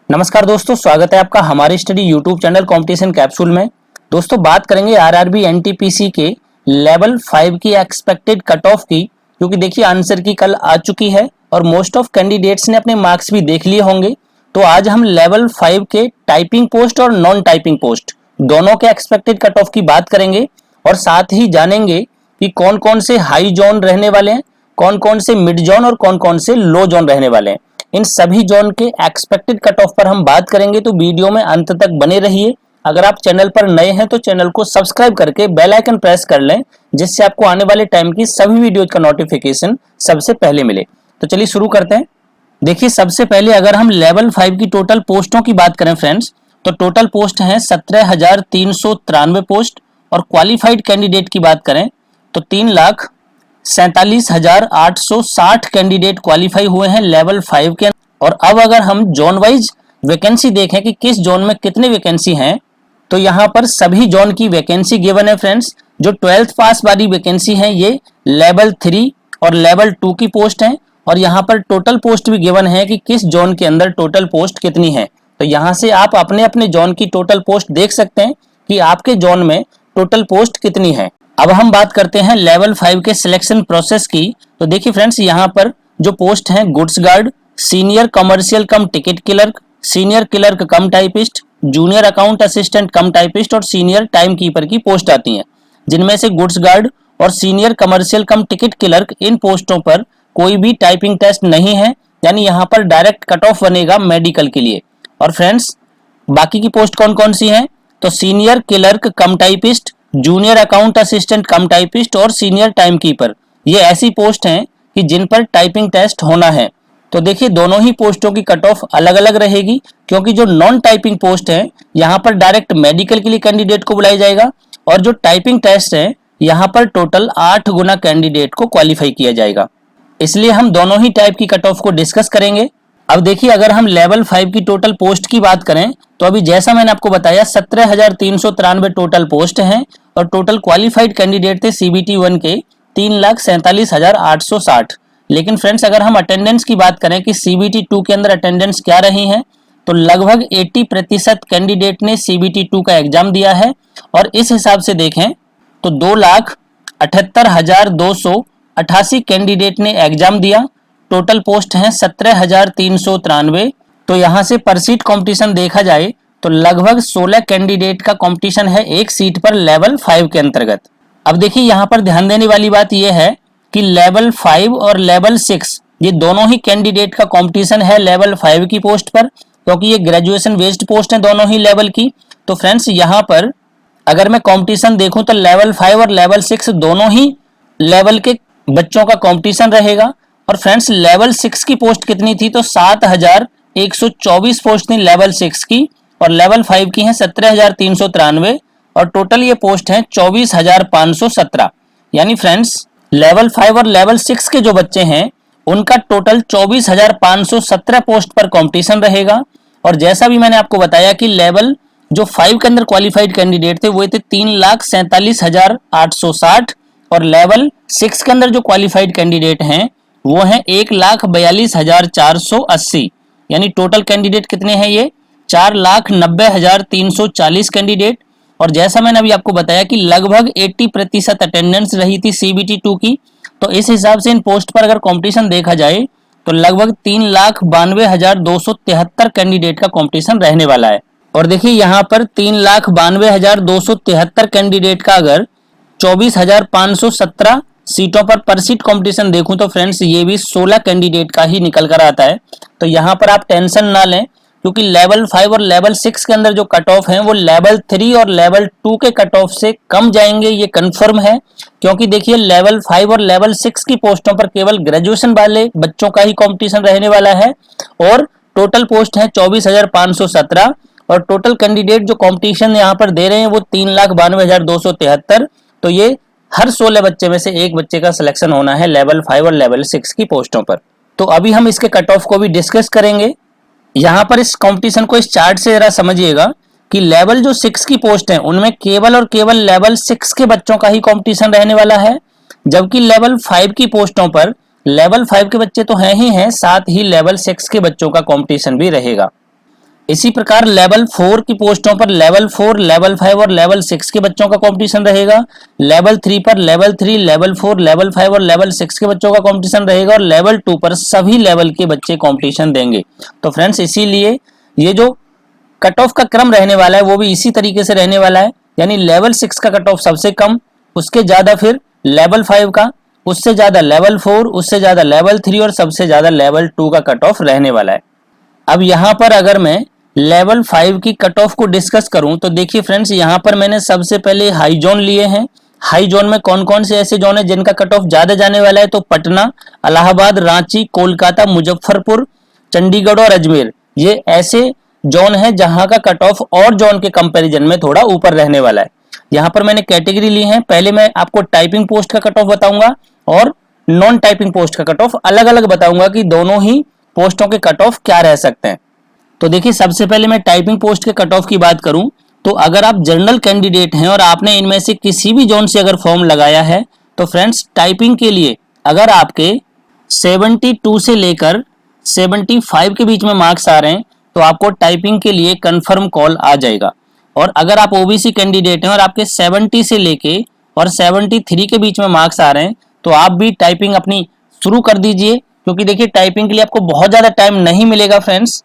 नमस्कार दोस्तों, स्वागत है आपका हमारे study YouTube channel competition capsule में। दोस्तों बात करेंगे आरआरबी एनटीपीसी के लेवल 5 की एक्सपेक्टेड कट ऑफ की, क्योंकि देखिए आंसर की कल आ चुकी है और मोस्ट ऑफ कैंडिडेट्स ने अपने मार्क्स भी देख लिए होंगे। तो आज हम लेवल 5 के टाइपिंग पोस्ट और नॉन टाइपिंग पोस्ट दोनों के एक्सपेक्टेड कट ऑफ की बात करेंगे और साथ ही जानेंगे कि कौन कौन से हाई जोन रहने वाले हैं, कौन कौन से मिड जोन और कौन कौन से लो जोन रहने वाले हैं। इन सभी जोन के एक्सपेक्टेड कट ऑफ पर हम बात करेंगे, तो वीडियो में अंत तक बने रहिए। अगर आप चैनल पर नए हैं तो चैनल को सब्सक्राइब करके बेल आइकन प्रेस कर लें, जिससे आपको आने वाले टाइम की सभी वीडियो का नोटिफिकेशन सबसे पहले मिले। तो चलिए शुरू करते हैं। देखिए सबसे पहले अगर हम लेवल 5 की टोटल पोस्टों की बात करें फ्रेंड्स, तो टोटल पोस्ट हैं 17,393 पोस्ट और क्वालिफाइड कैंडिडेट की बात करें तो 3,47,860 कैंडिडेट क्वालिफाई हुए हैं लेवल 5 के। और अब अगर हम जोन वाइज वैकेंसी देखें कि किस जोन में कितनी वैकेंसी हैं, तो यहाँ पर सभी जोन की वैकेंसी गिवन है फ्रेंड्स। जो 12th पास वाली वैकेंसी है ये लेवल 3 और लेवल 2 की पोस्ट हैं, और यहाँ पर टोटल पोस्ट भी गिवन है कि किस जोन के अंदर टोटल पोस्ट कितनी है। तो यहाँ से आप अपने अपने जोन की टोटल पोस्ट देख सकते हैं कि आपके जोन में टोटल पोस्ट कितनी है। अब हम बात करते हैं लेवल 5 के सिलेक्शन प्रोसेस की। तो देखिए फ्रेंड्स, यहाँ पर जो पोस्ट हैं goods guard, senior commercial cum ticket clerk, senior clerk cum typist, junior account assistant cum typist और सीनियर टाइम कीपर की पोस्ट आती हैं, जिनमें से गुड्स गार्ड और senior commercial cum ticket clerk इन पोस्टों पर कोई भी टाइपिंग टेस्ट नहीं है, यानी यहाँ पर डायरेक्ट कट ऑफ बनेगा मेडिकल के लिए। और फ्रेंड्स बाकी की पोस्ट कौन कौन सी हैं, तो senior clerk cum typist, junior account assistant cum typist और सीनियर टाइम कीपर, ये ऐसी पोस्ट हैं कि जिन पर टाइपिंग टेस्ट होना है। तो देखिए दोनों ही पोस्टों की कट ऑफ अलग अलग रहेगी, क्योंकि जो नॉन टाइपिंग पोस्ट है यहाँ पर डायरेक्ट मेडिकल के लिए कैंडिडेट को बुलाया जाएगा, और जो टाइपिंग टेस्ट है यहाँ पर टोटल 8 गुना कैंडिडेट को क्वालिफाई किया जाएगा। इसलिए हम दोनों ही टाइप की कट ऑफ को डिस्कस करेंगे। अब देखिए अगर हम लेवल 5 की टोटल पोस्ट की बात करें तो अभी जैसा मैंने आपको बताया 17,393 टोटल पोस्ट हैं और टोटल क्वालिफाइड कैंडिडेट थे CBT 1 के 3,47,860। लेकिन फ्रेंड्स अगर हम अटेंडेंस की बात करें कि CBT 2 के अंदर अटेंडेंस क्या रही है, तो लगभग 80% कैंडिडेट ने CBT 2 का एग्जाम दिया है। और इस हिसाब से देखें तो 2,78,288 कैंडिडेट ने एग्जाम दिया। टोटल पोस्ट हैं 17,393। तो यहाँ से पर सीट कंपटीशन देखा जाए तो लगभग 16 कैंडिडेट का कंपटीशन है एक सीट पर लेवल 5 के अंतर्गत। अब देखिए यहाँ पर ध्यान देने वाली बात यह है कि लेवल 5 और लेवल 6 ये दोनों ही कैंडिडेट का कंपटीशन है लेवल 5 की पोस्ट पर, क्योंकि ये ग्रेजुएशन बेस्ड पोस्ट है दोनों ही लेवल की। तो फ्रेंड्स यहाँ पर अगर मैं कंपटीशन देखूं तो लेवल 5 और लेवल 6 दोनों ही लेवल के बच्चों का कंपटीशन रहेगा। और फ्रेंड्स लेवल 6 की पोस्ट कितनी थी, तो 7,124 पोस्ट थी लेवल 6 की, और लेवल 5 की हैं 17,393 और टोटल ये पोस्ट हैं 24,517। यानी फ्रेंड्स लेवल 5 और लेवल 6 के जो बच्चे हैं उनका टोटल 24,517 पोस्ट पर कंपटीशन रहेगा। और जैसा भी मैंने आपको बताया कि लेवल जो 5 के अंदर क्वालिफाइड कैंडिडेट थे वो थे 3,47,860 और लेवल 6 के अंदर जो क्वालिफाइड कैंडिडेट हैं वो हैं 1,42,480। यानी टोटल कैंडिडेट कितने हैं, ये 4,90,340 कैंडिडेट। और जैसा मैंने अभी आपको बताया कि लगभग 80% अटेंडेंस रही थी CBT 2 की, तो इस हिसाब से इन पोस्ट पर अगर कंपटीशन देखा जाए तो लगभग 3,92,273 कैंडिडेट का कंपटीशन रहने वाला है। और देखिए यहाँ पर 3,92,273 कैंडिडेट का अगर 24,517 सीटों पर सीट कंपटीशन देखूं तो फ्रेंड्स ये भी 16 कैंडिडेट का ही निकल कर आता है। तो यहाँ पर आप टेंशन ना लें, क्योंकि लेवल 5 और लेवल 6 के अंदर जो कट ऑफ हैं वो लेवल 3 और लेवल 2 के कट ऑफ से कम जाएंगे, ये कंफर्म है। क्योंकि देखिए लेवल 5 और लेवल 6 की पोस्टों पर केवल ग्रेजुएशन वाले बच्चों का ही कंपटीशन रहने वाला है, और टोटल पोस्ट है 24,517 और टोटल कैंडिडेट जो कंपटीशन यहाँ पर दे रहे हैं वो 3,92,273। तो ये हर 16 बच्चे में से एक बच्चे का सिलेक्शन होना है लेवल 5 और लेवल 6 की पोस्टों पर। तो अभी हम इसके कट ऑफ को भी डिस्कस करेंगे। यहाँ पर इस कंपटीशन को इस चार्ट से जरा समझिएगा कि लेवल जो 6 की पोस्ट है उनमें केवल और केवल लेवल 6 के बच्चों का ही कंपटीशन रहने वाला है, जबकि लेवल 5 की पोस्टों पर लेवल 5 के बच्चे तो हैं ही हैं, साथ ही लेवल 6 के बच्चों का कंपटीशन भी रहेगा। इसी प्रकार लेवल 4 की पोस्टों पर लेवल 4, लेवल 5 और लेवल 6 के बच्चों का कंपटीशन रहेगा। लेवल 3 पर लेवल 3, लेवल 4, लेवल 5 और लेवल 6 के बच्चों का कंपटीशन रहेगा और लेवल 2 पर सभी लेवल के बच्चे कंपटीशन देंगे। तो फ्रेंड्स इसीलिए ये जो कट ऑफ का क्रम रहने वाला है वो भी इसी तरीके से रहने वाला है, यानी लेवल 6 का कट ऑफ सबसे कम, उसके ज्यादा फिर लेवल 5 का, उससे ज्यादा लेवल 4, उससे ज्यादा लेवल 3 और सबसे ज्यादा लेवल 2 का कट ऑफ रहने वाला है। अब यहाँ पर अगर मैं लेवल 5 की कट ऑफ को डिस्कस करूं तो देखिए फ्रेंड्स, यहाँ पर मैंने सबसे पहले हाई जोन लिए हैं। हाई जोन में कौन कौन से ऐसे जोन है जिनका कट ऑफ ज्यादा जाने वाला है, तो पटना, इलाहाबाद, रांची, कोलकाता, मुजफ्फरपुर, चंडीगढ़ और अजमेर, ये ऐसे जोन है जहां का कट ऑफ और जोन के कंपैरिजन में थोड़ा ऊपर रहने वाला है। यहाँ पर मैंने कैटेगरी ली है। पहले मैं आपको टाइपिंग पोस्ट का कट ऑफ बताऊंगा और नॉन टाइपिंग पोस्ट का कट ऑफ अलग अलग बताऊंगा कि दोनों ही पोस्टों के कट ऑफ क्या रह सकते हैं। तो देखिए सबसे पहले मैं टाइपिंग पोस्ट के कट ऑफ की बात करूं तो अगर आप जनरल कैंडिडेट हैं और आपने इनमें से किसी भी जोन से अगर फॉर्म लगाया है तो फ्रेंड्स टाइपिंग के लिए अगर आपके 72 से लेकर 75 के बीच में मार्क्स आ रहे हैं तो आपको टाइपिंग के लिए कंफर्म कॉल आ जाएगा। और अगर आप ओबीसी कैंडिडेट हैं और आपके 70 से लेके और 73 के बीच में मार्क्स आ रहे हैं तो आप भी टाइपिंग अपनी शुरू कर दीजिए, क्योंकि देखिए टाइपिंग के लिए आपको बहुत ज़्यादा टाइम नहीं मिलेगा फ्रेंड्स।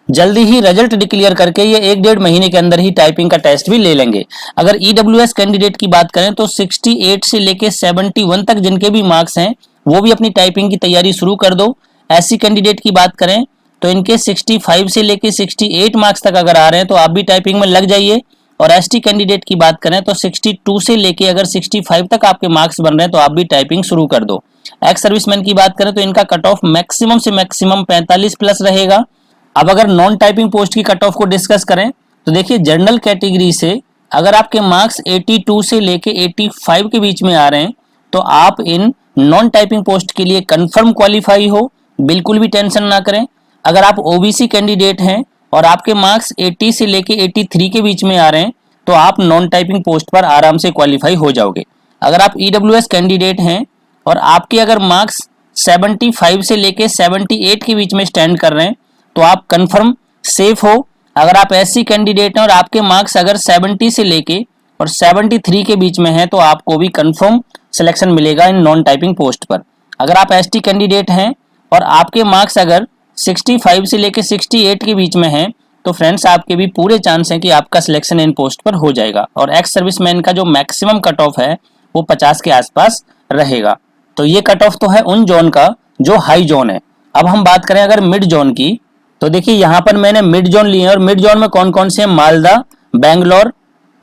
जल्दी ही रिजल्ट डिक्लेयर करके ये 1-1.5 महीने के अंदर ही टाइपिंग का टेस्ट भी ले लेंगे। अगर ईडब्ल्यूएस कैंडिडेट की बात करें तो 68 से लेके 71 तक जिनके भी मार्क्स हैं वो भी अपनी टाइपिंग की तैयारी शुरू कर दो। एससी कैंडिडेट की बात करें तो इनके 65 से लेके 68 मार्क्स तक अगर आ रहे हैं तो आप भी टाइपिंग में लग जाइए। और एसटी कैंडिडेट की बात करें तो 62 से लेके अगर 65 तक आपके मार्क्स बन रहे हैं तो आप भी टाइपिंग शुरू कर दो। एक्स सर्विसमैन की बात करें तो इनका कट ऑफ मैक्सिमम से मैक्सिमम 45 प्लस रहेगा। अब अगर नॉन टाइपिंग पोस्ट की कट ऑफ को डिस्कस करें तो देखिए जनरल कैटेगरी से अगर आपके मार्क्स 82 से लेके 85 के बीच में आ रहे हैं तो आप इन नॉन टाइपिंग पोस्ट के लिए कंफर्म क्वालिफाई हो, बिल्कुल भी टेंशन ना करें। अगर आप ओबीसी कैंडिडेट हैं और आपके मार्क्स 80 से लेके 83 के बीच में आ रहे हैं तो आप नॉन टाइपिंग पोस्ट पर आराम से क्वालिफाई हो जाओगे। अगर आप ईडब्ल्यूएस कैंडिडेट हैं और आपके अगर मार्क्स 75 से लेके 78 के बीच में स्टैंड कर रहे हैं तो आप कंफर्म सेफ हो। अगर आप एससी कैंडिडेट हैं और आपके मार्क्स अगर 70 से लेके और 73 के बीच में है तो आपको भी कंफर्म सिलेक्शन मिलेगा इन नॉन टाइपिंग पोस्ट पर। अगर आप एसटी कैंडिडेट हैं और आपके मार्क्स अगर 65 से लेके 68 के बीच में है तो फ्रेंड्स आपके भी पूरे चांस हैं कि आपका सिलेक्शन इन पोस्ट पर हो जाएगा। और एक्स सर्विसमैन का जो मैक्सिमम कट ऑफ है वो 50 के आसपास रहेगा। तो ये कट ऑफ तो है उन जोन का जो हाई जोन है। अब हम बात करें अगर मिड जोन की तो देखिए यहाँ पर मैंने मिड जोन लिए हैं और मिड जोन में कौन कौन से हैं, मालदा, बेंगलोर,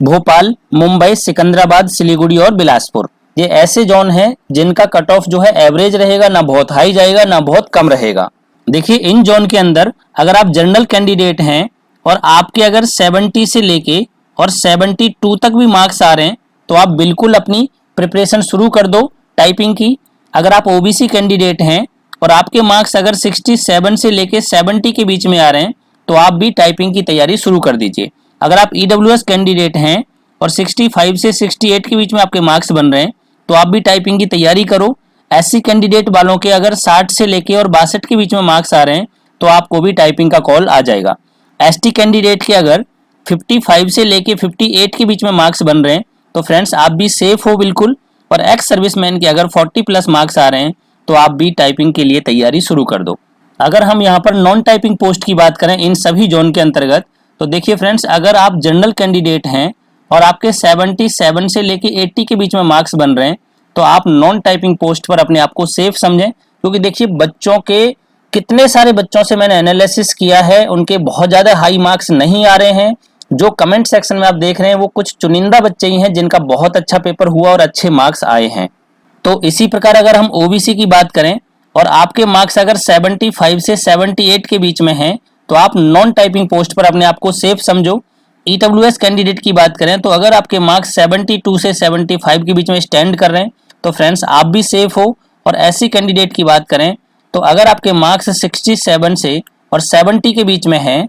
भोपाल, मुंबई, सिकंदराबाद, सिलीगुड़ी और बिलासपुर। ये ऐसे जोन हैं जिनका कट ऑफ जो है एवरेज रहेगा, ना बहुत हाई जाएगा ना बहुत कम रहेगा। देखिए इन जोन के अंदर अगर आप जनरल कैंडिडेट हैं और आपके अगर 70 से लेके और 72 तक भी मार्क्स आ रहे हैं तो आप बिल्कुल अपनी प्रिपरेशन शुरू कर दो टाइपिंग की। अगर आप ओबीसी कैंडिडेट हैं और आपके मार्क्स अगर 67 से लेके 70 के बीच में आ रहे हैं तो आप भी टाइपिंग की तैयारी शुरू कर दीजिए। अगर आप ईडब्ल्यूएस कैंडिडेट हैं और 65 से 68 के बीच में आपके मार्क्स बन रहे हैं तो आप भी टाइपिंग की तैयारी करो। एससी कैंडिडेट वालों के अगर 60 से लेके और 62 के बीच में मार्क्स आ रहे हैं तो आपको भी टाइपिंग का कॉल आ जाएगा। एसटी कैंडिडेट के अगर 55 से लेके 58 के बीच में मार्क्स बन रहे हैं तो फ्रेंड्स आप भी सेफ हो बिल्कुल। और एक्स सर्विसमैन के अगर 40 प्लस मार्क्स आ रहे हैं तो आप भी टाइपिंग के लिए तैयारी शुरू कर दो। अगर हम यहाँ पर नॉन टाइपिंग पोस्ट की बात करें इन सभी जोन के अंतर्गत तो देखिए फ्रेंड्स, अगर आप जनरल कैंडिडेट हैं और आपके 77 से लेके 80 के बीच में मार्क्स बन रहे हैं तो आप नॉन टाइपिंग पोस्ट पर अपने आप को सेफ समझें। क्योंकि देखिए बच्चों के कितने सारे बच्चों से मैंने एनालिसिस किया है, उनके बहुत ज़्यादा हाई मार्क्स नहीं आ रहे हैं। जो कमेंट सेक्शन में आप देख रहे हैं वो कुछ चुनिंदा बच्चे ही हैं जिनका बहुत अच्छा पेपर हुआ और अच्छे मार्क्स आए हैं। तो इसी प्रकार अगर हम ओबीसी की बात करें और आपके मार्क्स अगर 75 से 78 के बीच में हैं तो आप नॉन टाइपिंग पोस्ट पर अपने आप को सेफ समझो। ईडब्ल्यूएस कैंडिडेट की बात करें तो अगर आपके मार्क्स 72 से 75 के बीच में स्टैंड कर रहे हैं तो फ्रेंड्स आप भी सेफ हो। और एससी कैंडिडेट की बात करें तो अगर आपके मार्क्स 67 से और 70 के बीच में हैं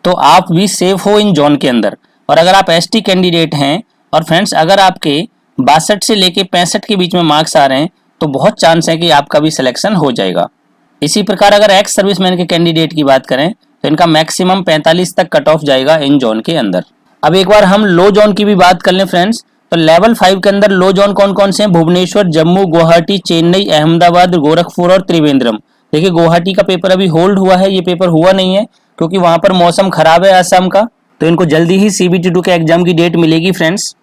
तो आप भी सेफ हो इन जोन के अंदर। और अगर आप एसटी कैंडिडेट हैं और फ्रेंड्स अगर आपके 62 से लेके 65 के बीच में मार्क्स आ रहे हैं तो बहुत चांस है कि आपका भी सिलेक्शन हो जाएगा। इसी प्रकार अगर एक्स सर्विसमैन के कैंडिडेट की बात करें तो इनका मैक्सिमम 45 तक कट ऑफ जाएगा इन जोन के अंदर। अब एक बार हम लो जोन की भी बात कर लें फ्रेंड्स, तो लेवल 5 के अंदर लो जोन कौन कौन से हैं? भुवनेश्वर, जम्मू, गुवाहाटी, चेन्नई, अहमदाबाद, गोरखपुर और त्रिवेंद्रम। देखिए गुवाहाटी का पेपर अभी होल्ड हुआ है, ये पेपर हुआ नहीं है क्योंकि वहां पर मौसम खराब है असम का, तो इनको जल्दी ही CBT2 के एग्जाम की डेट मिलेगी फ्रेंड्स।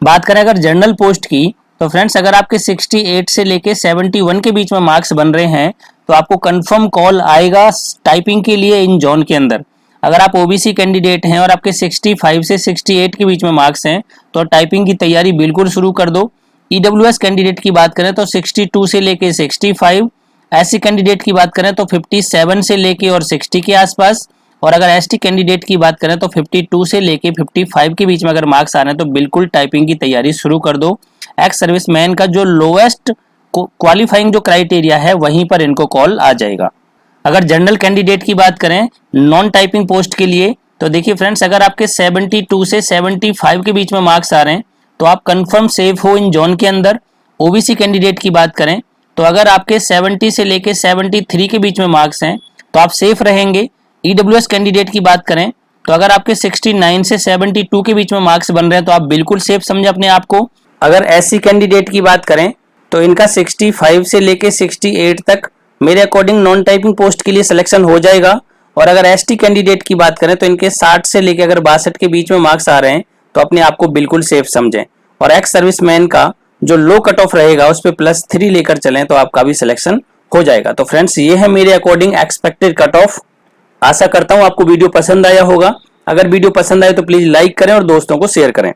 बात करें अगर जनरल पोस्ट की, तो फ्रेंड्स अगर आपके 68 से लेके 71 के बीच में मार्क्स बन रहे हैं तो आपको कंफर्म कॉल आएगा टाइपिंग के लिए इन जोन के अंदर। अगर आप OBC कैंडिडेट हैं और आपके 65 से 68 के बीच में मार्क्स हैं तो टाइपिंग की तैयारी बिल्कुल शुरू कर दो। EWS कैंडिडेट की बात करें तो 62 से लेके 65, SC कैंडिडेट की बात करें तो 57 से लेके और 60 के आसपास, और अगर ST कैंडिडेट की बात करें तो 52 से लेके 55 के बीच में अगर मार्क्स आ रहे हैं तो बिल्कुल टाइपिंग की तैयारी शुरू कर दो। एक्स सर्विसमैन का जो लोएस्ट क्वालिफाइंग जो क्राइटेरिया है वहीं पर इनको कॉल आ जाएगा। अगर जनरल कैंडिडेट की बात करें नॉन टाइपिंग पोस्ट के लिए, तो देखिए फ्रेंड्स अगर आपके 72 से 75 के बीच में मार्क्स आ रहे हैं तो आप कंफर्म सेफ हो इन जोन के अंदर। OBC कैंडिडेट की बात करें तो अगर आपके 70 से लेके 73 के बीच में मार्क्स हैं तो आप सेफ रहेंगे। EWS कैंडिडेट की बात करें तो अगर आपके 69 से 72 के बीच में मार्क्स बन रहे हैं तो आप बिल्कुल सेफ समझे अपने आप को। अगर SC कैंडिडेट की बात करें तो इनका 65 से लेके 68 तक मेरे अकॉर्डिंग नॉन टाइपिंग पोस्ट के लिए सिलेक्शन हो जाएगा। और अगर ST कैंडिडेट की बात करें तो इनके 60 से लेके अगर 62 के बीच में मार्क्स आ रहे हैं तो अपने आप को बिल्कुल सेफ समझें। और एक्स सर्विसमैन का जो लो कट ऑफ रहेगा उस पर +3 लेकर चलें तो आपका भी सिलेक्शन हो जाएगा। तो फ्रेंड्स ये है मेरे अकॉर्डिंग एक्सपेक्टेड कट ऑफ। आशा करता हूं आपको वीडियो पसंद आया होगा। अगर वीडियो पसंद आए तो प्लीज लाइक करें और दोस्तों को शेयर करें।